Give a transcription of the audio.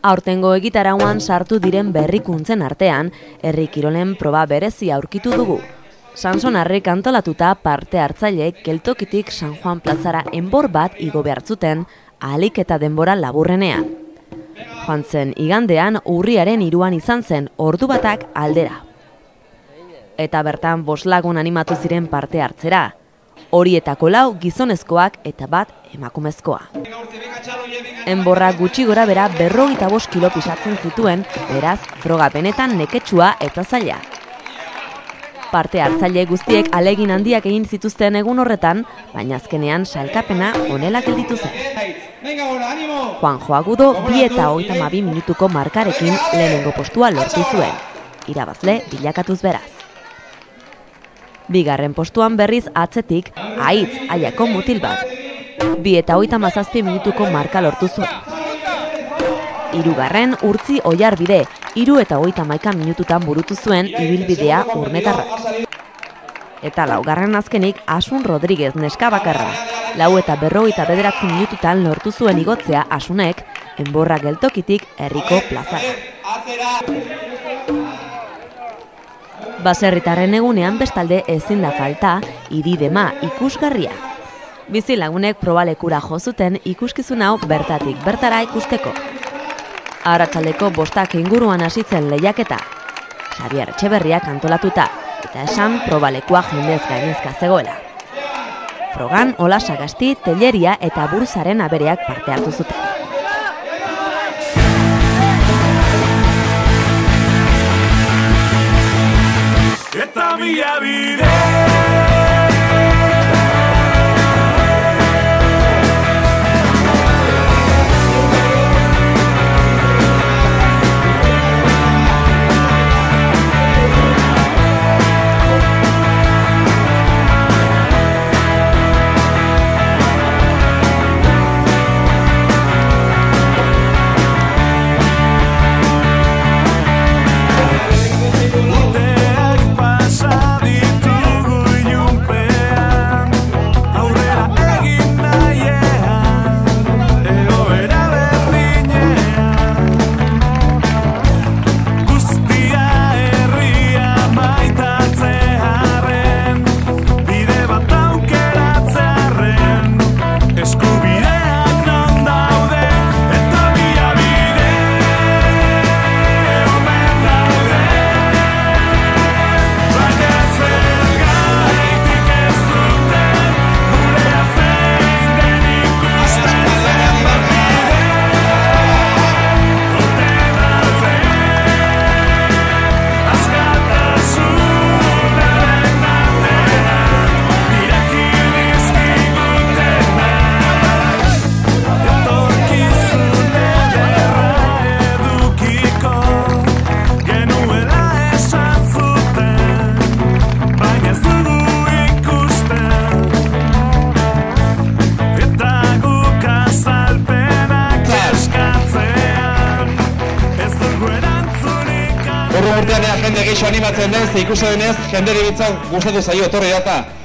Aurtengo egitarauan sartu diren berrikuntzen artean, herri kirolen proba berezia aurkitu dugu. Sansonarrek antolatuta parte hartzaileek geltokitik San Juan plazara enbor bat igo behartzuten, ahalik eta denbora laburrenean. Joan zen igandean urriaren 3 izan zen ordu batak aldera. Eta bertan 5 lagun animatu ziren parte hartzera. Horietako 4 gizonezkoak eta 1 emakumezkoa. Enborra gutxi gora bera 45 kilo pisatzen zituen, beraz, froga benetan neketsua eta zaila. Parte hartzaile guztiek alegin handiak egin zituzten egun horretan, baina azkenean sailkapena honela gelditu zen. Juanjo Agudo 2 eta 32 minutuko markarekin lehenengo postua lortu zuen. Irabazle bilakatuz beraz. Bigarren postuan berriz atzetik Aitz Aiako mutil bat. 2 eta 37 minutuko marka lortu zuen. Hirugarren Urtzi Oiarbide, 3 eta 31 minututan burutu zuen ibilbidea urnetarra. Eta laugarren azkenik Asun Rodríguez neska bakarra. 4 eta 49 minututan lortu zuen igotzea Asunek, enborra geltokitik herriko plazara. Baserritarren egunean bestalde ezin da falta iridema ikusgarria. Bizilagunek probalekura jo zuten ikuskizun hau bertatik bertara ikusteko. Arratsaldeko 5 inguruan hasitzen lehiaketa. Xabier Etxeberriak antolatuta, eta esan probalekua jendez gainezka zegoela. Frogan Ola Sagasti, Telleria eta Burzaren abereak parte hartu zuten. Eta mila bide jende gehiago animatzen denez, ikusi denez, jende guztatu zaio etorri data.